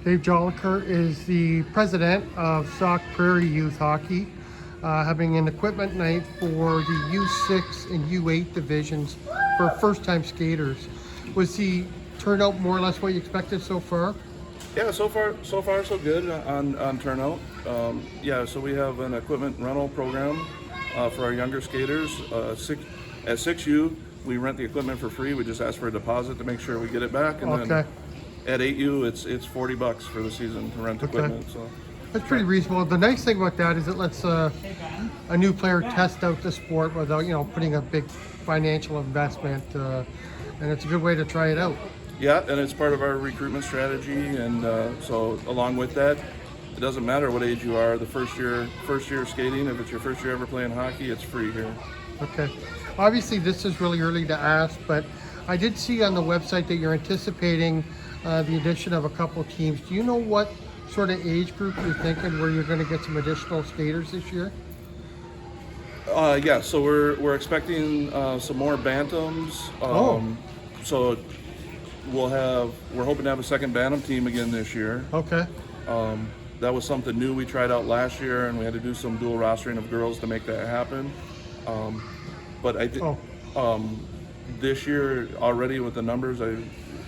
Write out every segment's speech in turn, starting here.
Dave Jolicoeur is the president of Sauk Prairie Youth Hockey, having an equipment night for the U6 and U8 divisions for first-time skaters. Was the turnout more or less what you expected so far? Yeah, so far so good on turnout. Yeah, so we have an equipment rental program for our younger skaters. At 6U, we rent the equipment for free. We just ask for a deposit to make sure we get it back, and Okay. then at 8U, it's $40 for the season to rent equipment. So That's pretty reasonable. The nice thing about that is it lets a new player test out the sport without, putting a big financial investment, and it's a good way to try it out. yeah, and it's part of our recruitment strategy. And so along with that, it doesn't matter what age you are. The first year skating, if it's your first year ever playing hockey, it's free here. Okay. Obviously, this is really early to ask, but I did see on the website that you're anticipating the addition of a couple teams. Do you know what sort of age group you're thinking where you're going to get some additional skaters this year? Yeah, so we're expecting some more bantams. So we're hoping to have a second bantam team again this year. Okay. That was something new we tried out last year, and we had to do some dual rostering of girls to make that happen. But this year already with the numbers,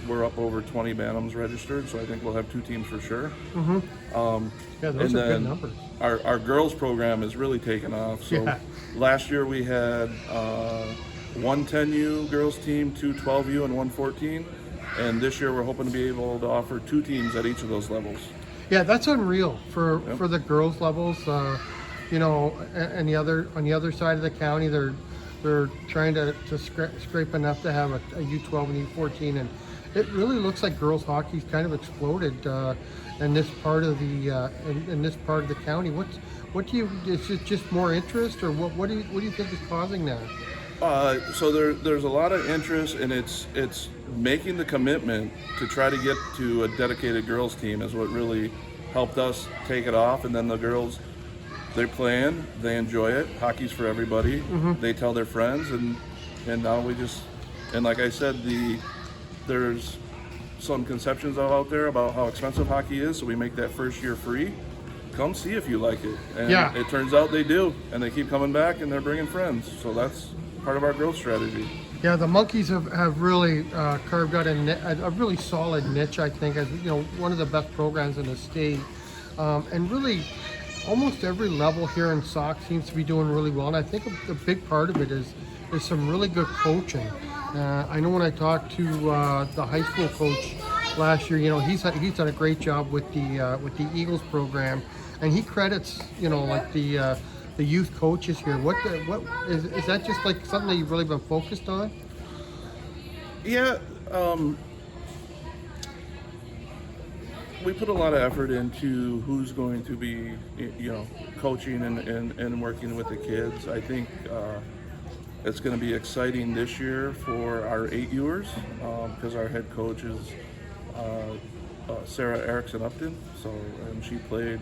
we're up over 20 bantams registered, so I think we'll have two teams for sure. Yeah, those are good numbers. Our girls program is really taken off. So Yeah. last year we had one 10U girls team, two 12U, and one 14. And this year we're hoping to be able to offer two teams at each of those levels. Yeah, that's unreal for the girls levels. And on the other side of the county, they're trying to scrape enough to have a U12 and U14, and it really looks like girls hockey's kind of exploded in this part of the in this part of the county. Is it just more interest, or what do you think is causing that? So there's a lot of interest, and it's making the commitment to try to get to a dedicated girls team is what really helped us take it off. And then the girls, they're playing, they enjoy it. Hockey's for everybody. They tell their friends, and now and like I said, there's some conceptions out there about how expensive hockey is, so we make that first year free. Come see if you like it. And Yeah. It turns out they do, and they keep coming back, and they're bringing friends. So that's part of our growth strategy. Yeah, the Monkeys have really carved out a really solid niche, I think, as one of the best programs in the state, and really almost every level here in Sauk seems to be doing really well. And I think a big part of it is some really good coaching. I know when I talked to the high school coach last year, he's done a great job with the Eagles program, and he credits the youth coaches here. What is that just like something that you've really been focused on? Yeah, we put a lot of effort into who's going to be, coaching and working with the kids. I think it's going to be exciting this year for our 8U'ers because our head coach is Sarah Erickson Upton. And she played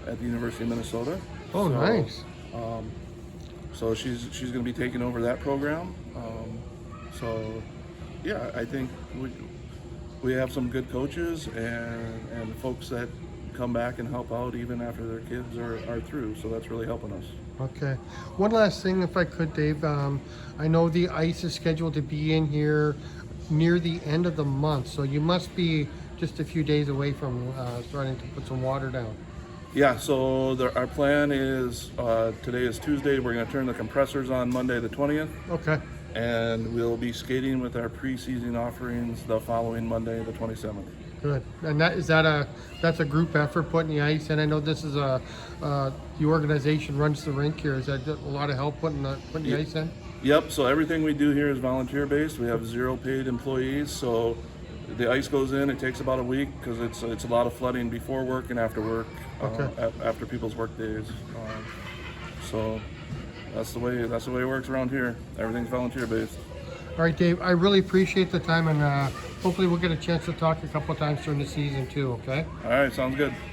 at the University of Minnesota. Oh, nice. So she's going to be taking over that program. Yeah, I think we have some good coaches and folks that come back and help out even after their kids are through. So that's really helping us. Okay. One last thing, if I could, Dave. I know the ice is scheduled to be in here near the end of the month, so you must be just a few days away from starting to put some water down. Yeah, so our plan is, today is Tuesday, we're going to turn the compressors on Monday the 20th. Okay. And we'll be skating with our preseason offerings the following Monday the 27th. Good. And that's a group effort putting the ice in. I know this is the organization runs the rink here. Is that a lot of help putting the ice in? Yep, so everything we do here is volunteer based. We have 0 paid employees, so the ice goes in, it takes about a week because it's a lot of flooding before work and after work, after people's work days. So that's the way it works around here. Everything's volunteer based. All right, Dave, I really appreciate the time, and hopefully we'll get a chance to talk a couple of times during the season too, okay? All right, sounds good.